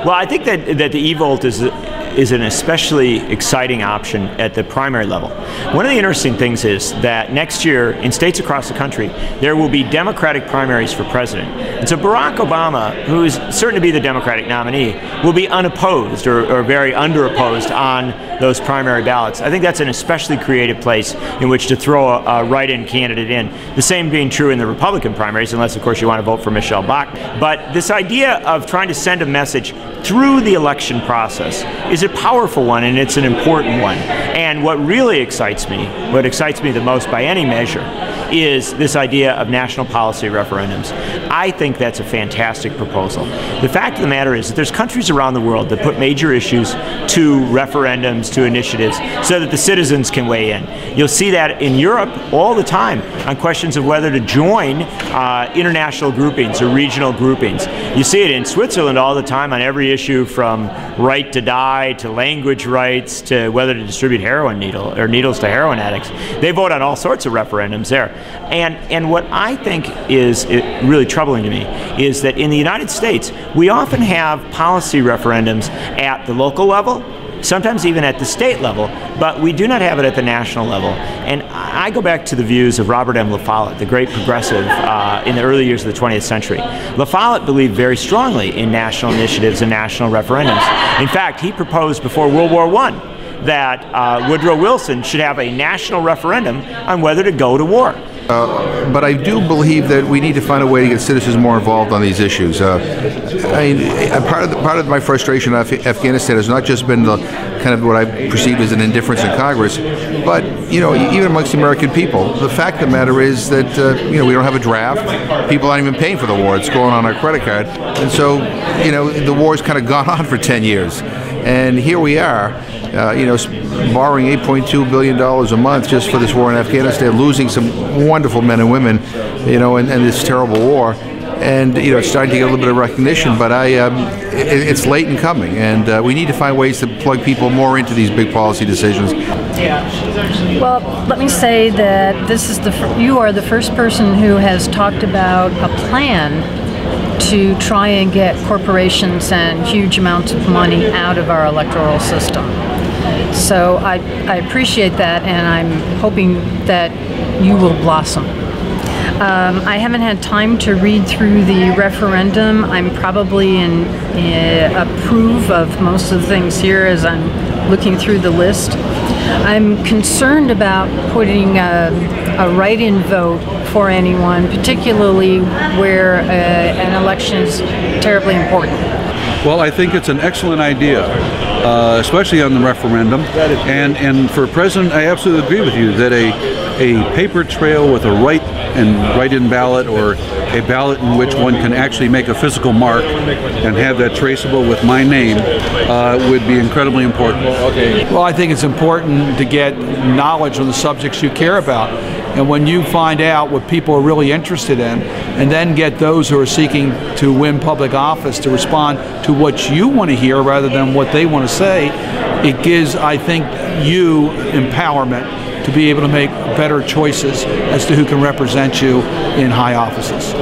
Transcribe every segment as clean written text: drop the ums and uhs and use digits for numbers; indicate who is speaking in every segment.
Speaker 1: Well, I think that the Evolt is an especially exciting option at the primary level. One of the interesting things is that next year in states across the country there will be Democratic primaries for president. And so Barack Obama, who is certain to be the Democratic nominee, will be unopposed or very underopposed on those primary ballots. I think that's an especially creative place in which to throw a write-in candidate in. The same being true in the Republican primaries, unless of course you want to vote for Michelle Bach. But this idea of trying to send a message through the election process is a powerful one, and it's an important one. And what really excites me, what excites me the most by any measure, is this idea of national policy referendums. I think that's a fantastic proposal. The fact of the matter is that there's countries around the world that put major issues to referendums, to initiatives, so that the citizens can weigh in. You'll see that in Europe all the time on questions of whether to join international groupings or regional groupings. You see it in Switzerland all the time on every issue from right to die to language rights to whether to distribute heroin needles to heroin addicts. They vote on all sorts of referendums there. And what I think is really troubling to me is that in the United States, we often have policy referendums at the local level, sometimes even at the state level, but we do not have it at the national level. And I go back to the views of Robert M. La Follette, the great progressive in the early years of the 20th century. La Follette believed very strongly in national initiatives and national referendums. In fact, he proposed before World War I that Woodrow Wilson should have a national referendum on whether to go to war.
Speaker 2: But I do believe that we need to find a way to get citizens more involved on these issues. Part of my frustration of Afghanistan has not just been the kind of what I perceived as an indifference in Congress, but even amongst the American people. The fact of the matter is that we don't have a draft. People aren't even paying for the war; it's going on our credit card, and so the war's kind of gone on for 10 years, and here we are. Borrowing $8.2 billion a month just for this war in Afghanistan, losing some wonderful men and women, and this terrible war. And it's starting to get a little bit of recognition, but it's late in coming, and we need to find ways to plug people more into these big policy decisions.
Speaker 3: Well, let me say that you are the first person who has talked about a plan to try and get corporations and huge amounts of money out of our electoral system. So I appreciate that, and I'm hoping that you will blossom. I haven't had time to read through the referendum. I'm probably approve of most of the things here as I'm looking through the list. I'm concerned about putting a write-in vote for anyone, particularly where an election is terribly important.
Speaker 4: Well, I think it's an excellent idea, especially on the referendum. And for President, I absolutely agree with you that a paper trail with a write-in ballot, or a ballot in which one can actually make a physical mark and have that traceable with my name would be incredibly important.
Speaker 5: Well, I think it's important to get knowledge on the subjects you care about. And when you find out what people are really interested in, and then get those who are seeking to win public office to respond to what you want to hear rather than what they want to say, it gives, I think, you empowerment to be able to make better choices as to who can represent you in high offices.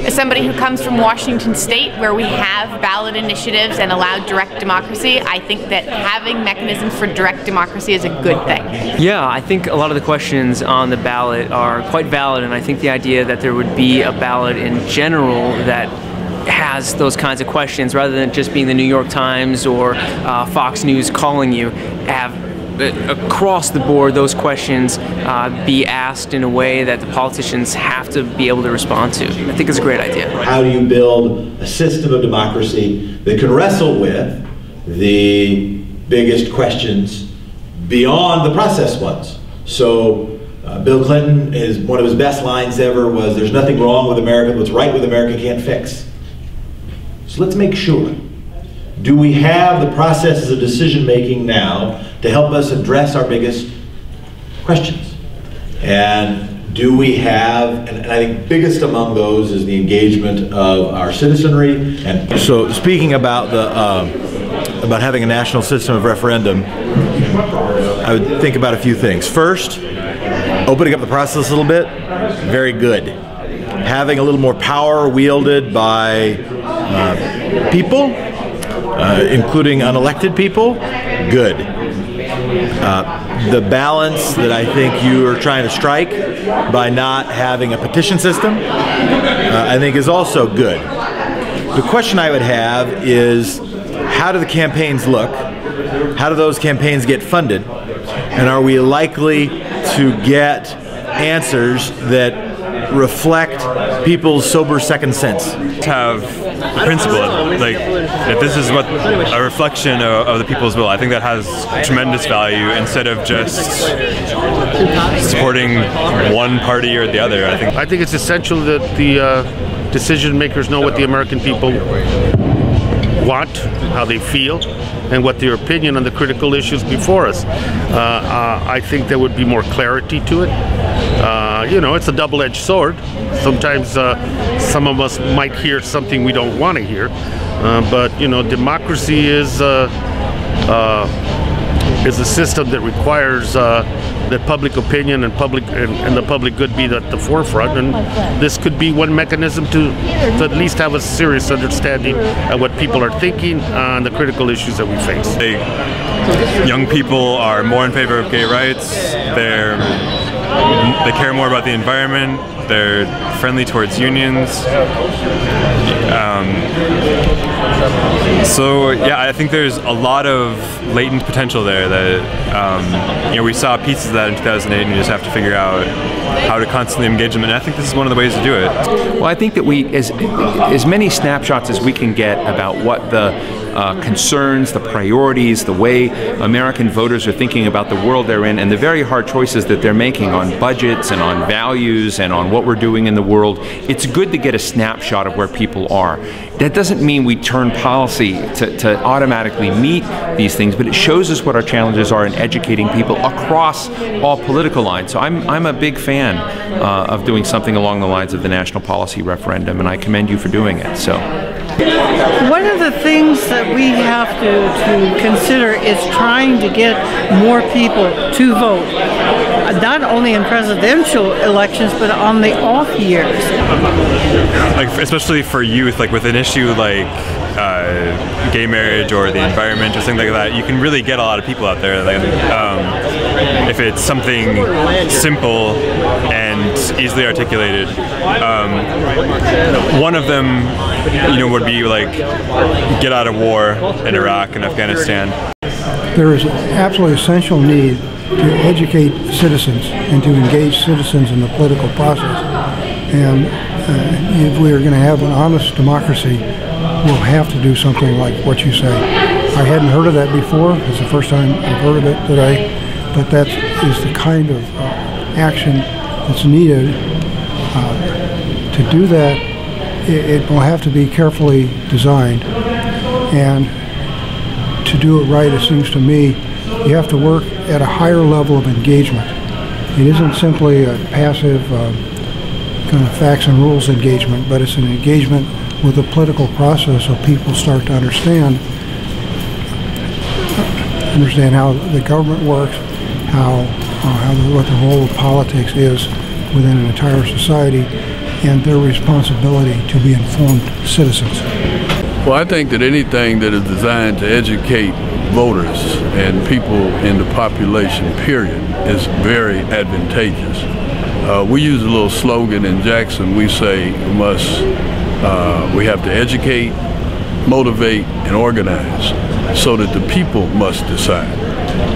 Speaker 6: As somebody who comes from Washington State, where we have ballot initiatives and allowed direct democracy, I think that having mechanisms for direct democracy is a good thing.
Speaker 7: Yeah, I think a lot of the questions on the ballot are quite valid, and I think the idea that there would be a ballot in general that has those kinds of questions, rather than just being the New York Times or Fox News calling you, have across the board those questions be asked in a way that the politicians have to be able to respond to. I think it's a great idea.
Speaker 8: How do you build a system of democracy that can wrestle with the biggest questions beyond the process ones? So Bill Clinton, one of his best lines ever was, "There's nothing wrong with America, what's right with America can't fix." So let's make sure. Do we have the processes of decision making now to help us address our biggest questions? And do we have, and I think biggest among those is the engagement of our citizenry. And so, speaking about about having a national system of referendum, I would think about a few things. First, opening up the process a little bit, very good. Having a little more power wielded by people including unelected people, good. The balance that I think you are trying to strike by not having a petition system, I think is also good. The question I would have is, how do the campaigns look? How do those campaigns get funded? And are we likely to get answers that reflect people's sober second sense?
Speaker 9: Have principle, like if this is what a reflection of the people's will, I think that has tremendous value instead of just supporting one party or the other. I think
Speaker 10: it's essential that the decision makers know what the American people want, how they feel, and what their opinion on the critical issues before us. I think there would be more clarity to it. You know, it's a double-edged sword. Sometimes some of us might hear something we don't want to hear, but you know, democracy is a system that requires that public opinion and the public good be at the forefront, and this could be one mechanism to at least have a serious understanding of what people are thinking on the critical issues that we face.
Speaker 9: Young people are more in favor of gay rights. They care more about the environment. They're friendly towards unions. So yeah, I think there's a lot of latent potential there that you know, we saw pieces of that in 2008, and you just have to figure out how to constantly engage them. And I think this is one of the ways to do it.
Speaker 11: Well, I think that as many snapshots as we can get about what the concerns, the priorities, the way American voters are thinking about the world they're in, and the very hard choices that they're making on budgets and on values and on what we're doing in the world. It's good to get a snapshot of where people are. That doesn't mean we turn policy to automatically meet these things, but it shows us what our challenges are in educating people across all political lines. So I'm a big fan of doing something along the lines of the National Policy Referendum, and I commend you for doing it. So.
Speaker 12: One of the things that we have to consider is trying to get more people to vote, not only in presidential elections, but on the off years.
Speaker 9: Like, especially for youth, like with an issue like gay marriage or the environment or something like that, you can really get a lot of people out there. Like, if it's something simple and easily articulated. One of them, you know, would be like get out of war in Iraq and Afghanistan.
Speaker 13: There is an absolutely essential need to educate citizens and to engage citizens in the political process. And if we are going to have an honest democracy, we'll have to do something like what you say. I hadn't heard of that before. It's the first time I've heard of it today. But that is the kind of action that's needed. To do that, it will have to be carefully designed. And to do it right, it seems to me, you have to work at a higher level of engagement. It isn't simply a passive kind of facts and rules engagement, but it's an engagement with the political process so people start to understand how the government works, what the role of politics is within an entire society, and their responsibility to be informed citizens.
Speaker 14: Well, I think that anything that is designed to educate voters and people in the population, period, is very advantageous. We use a little slogan in Jackson. We say we have to educate, motivate, and organize so that the people must decide.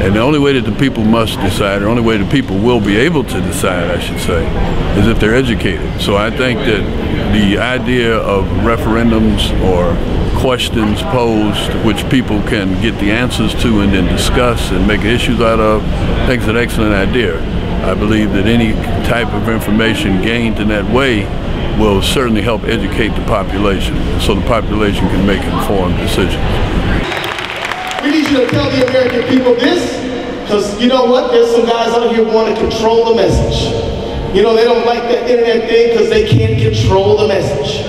Speaker 14: And the only way that the people must decide, or the only way the people will be able to decide, I should say, is if they're educated. So I think that the idea of referendums or questions posed which people can get the answers to and then discuss and make issues out of, I think it's an excellent idea. I believe that any type of information gained in that way will certainly help educate the population so the population can make informed decisions.
Speaker 15: We need you to tell the American people this, because you know what? There's some guys out here who want to control the message. You know, they don't like that internet thing because they can't control the message.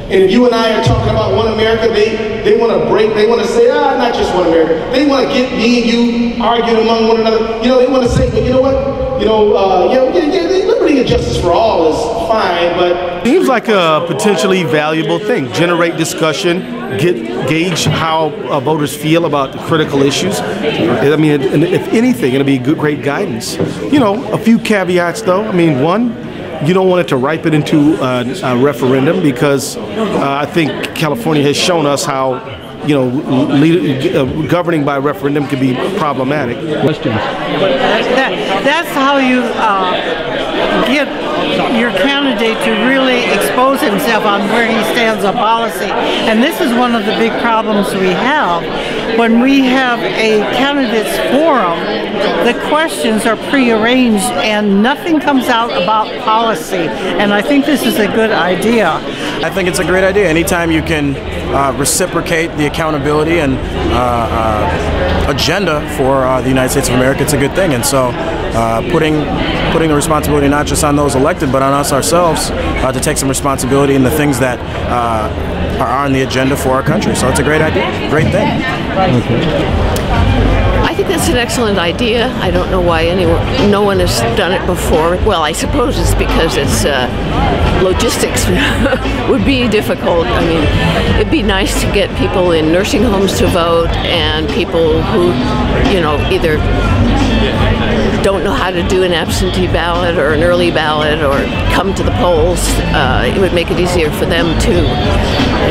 Speaker 15: And if you and I are talking about one America, they want to break, they want to say, not just one America. They want to get me and you arguing among one another. You know, they want to say, well, you know what? Liberty get justice for all is fine, but
Speaker 16: seems like a potentially valuable thing. Generate discussion, gauge how voters feel about the critical issues. I mean, if anything, it'll be great guidance. You know, a few caveats though. I mean, one, you don't want it to ripen into a referendum because I think California has shown us how, you know, governing by referendum can be problematic.
Speaker 12: Questions? That's how you get your candidate to really expose himself on where he stands on policy. And this is one of the big problems we have. When we have a candidates forum, the questions are prearranged and nothing comes out about policy. And I think this is a good idea.
Speaker 17: I think it's a great idea. Anytime you can reciprocate the accountability and agenda for the United States of America, it's a good thing. And so putting the responsibility not just on those elected, but on us ourselves to take some responsibility in the things that are on the agenda for our country. So it's a great idea, great thing.
Speaker 18: I think that's an excellent idea. I don't know why no one has done it before. Well, I suppose it's because it's logistics would be difficult. I mean, it'd be nice to get people in nursing homes to vote and people who, you know, either don't know how to do an absentee ballot or an early ballot or come to the polls. It would make it easier for them too.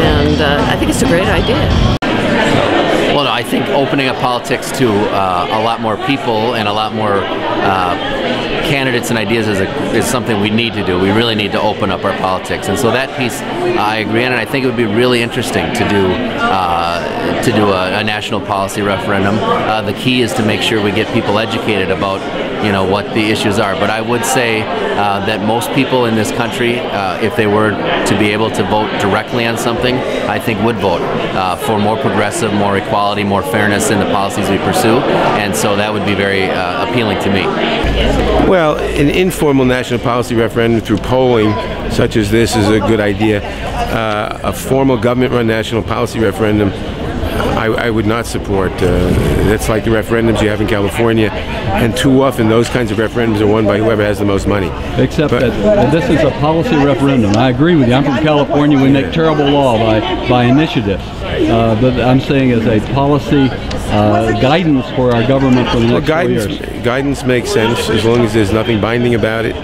Speaker 18: And I think it's a great idea.
Speaker 19: Well, no, I think opening up politics to a lot more people and a lot more candidates and ideas is something we need to do. We really need to open up our politics, and so that piece I agree on, and I think it would be really interesting to do a national policy referendum. The key is to make sure we get people educated about, you know, what the issues are. But I would say that most people in this country, if they were to be able to vote directly on something, I think would vote for more progressive, more equality, more fairness in the policies we pursue, and so that would be very appealing to me.
Speaker 20: Well, an informal national policy referendum through polling, such as this, is a good idea. A formal government-run national policy referendum, I would not support. That's like the referendums you have in California, and too often those kinds of referendums are won by whoever has the most money.
Speaker 21: Except that this is a policy referendum. I agree with you. I'm from California. We make terrible law by initiative. But I'm saying as a policy guidance for our government for the next 4 years.
Speaker 20: Guidance makes sense as long as there's nothing binding about it.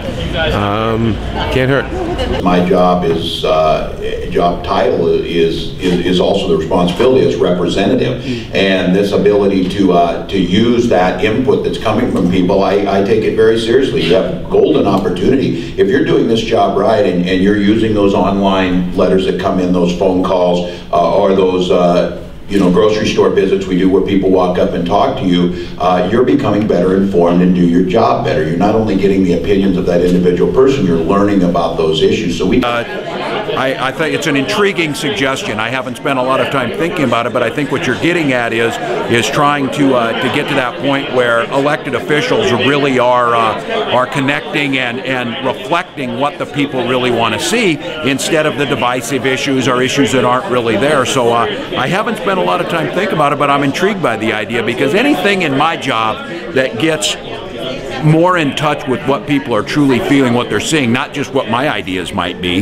Speaker 20: Can't hurt.
Speaker 8: My job is job title is also the responsibility as representative, and this ability to use that input that's coming from people, I take it very seriously. You have golden opportunity if you're doing this job right, and you're using those online letters that come in, those phone calls, or those you know, grocery store visits we do where people walk up and talk to you. You're becoming better informed and do your job better. You're not only getting the opinions of that individual person, you're learning about those issues. So
Speaker 22: I think it's an intriguing suggestion. I haven't spent a lot of time thinking about it, but I think what you're getting at is trying to get to that point where elected officials really are connecting and reflecting what the people really want to see instead of the divisive issues or issues that aren't really there. So I haven't spent a lot of time thinking about it, but I'm intrigued by the idea, because anything in my job that gets more in touch with what people are truly feeling, what they're seeing, not just what my ideas might be,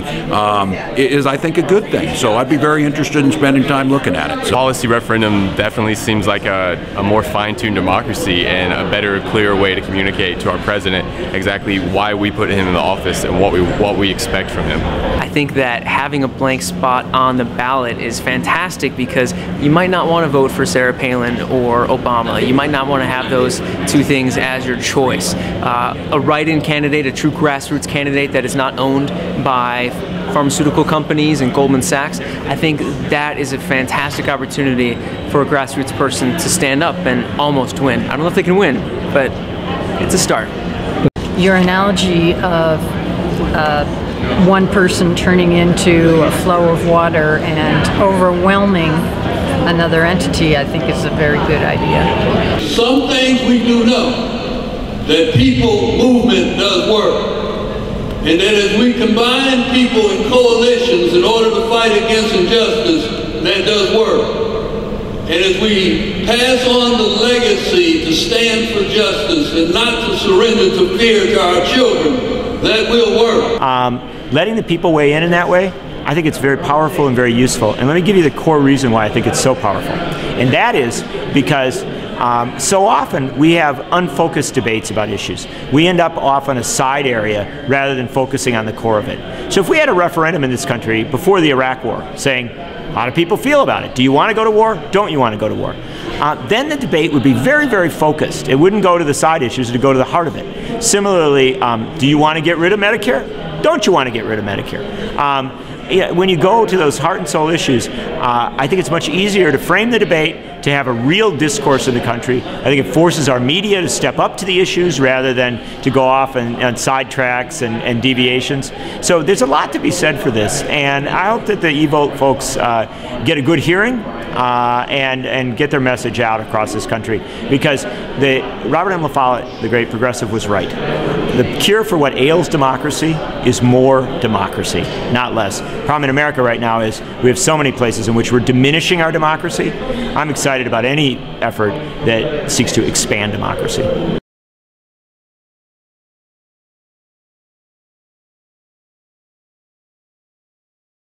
Speaker 22: is, I think, a good thing. So I'd be very interested in spending time looking at it. So.
Speaker 9: Policy referendum definitely seems like a more fine-tuned democracy and a better, clearer way to communicate to our president exactly why we put him in the office and what we expect from him.
Speaker 7: I think that having a blank spot on the ballot is fantastic, because you might not want to vote for Sarah Palin or Obama. You might not want to have those two things as your choice. A write-in candidate, a true grassroots candidate that is not owned by pharmaceutical companies and Goldman Sachs, I think that is a fantastic opportunity for a grassroots person to stand up and almost win. I don't know if they can win, but it's a start.
Speaker 3: Your analogy of one person turning into a flow of water and overwhelming another entity, I think is a very good idea.
Speaker 23: Some things we do know, that people movement does work. And that as we combine people in coalitions in order to fight against injustice, that does work. And as we pass on the legacy to stand for justice and not to surrender to fear to our children, that will work.
Speaker 1: Letting the people weigh in that way, I think it's very powerful and very useful. And let me give you the core reason why I think it's so powerful. And that is because so often we have unfocused debates about issues. We end up off on a side area rather than focusing on the core of it. So if we had a referendum in this country before the Iraq War saying, how do people feel about it? Do you want to go to war? Don't you want to go to war? Then the debate would be very, very focused. It wouldn't go to the side issues, it would go to the heart of it. Similarly, do you want to get rid of Medicare? Don't you want to get rid of Medicare? When you go to those heart and soul issues, I think it's much easier to frame the debate, to have a real discourse in the country. I think it forces our media to step up to the issues rather than to go off on side tracks and deviations. So there's a lot to be said for this, and I hope that the Evolt folks get a good hearing and get their message out across this country, because Robert M. La Follette, the great progressive, was right. The cure for what ails democracy is more democracy, not less. The problem in America right now is we have so many places in which we're diminishing our democracy. I'm excited about any effort that seeks to expand democracy.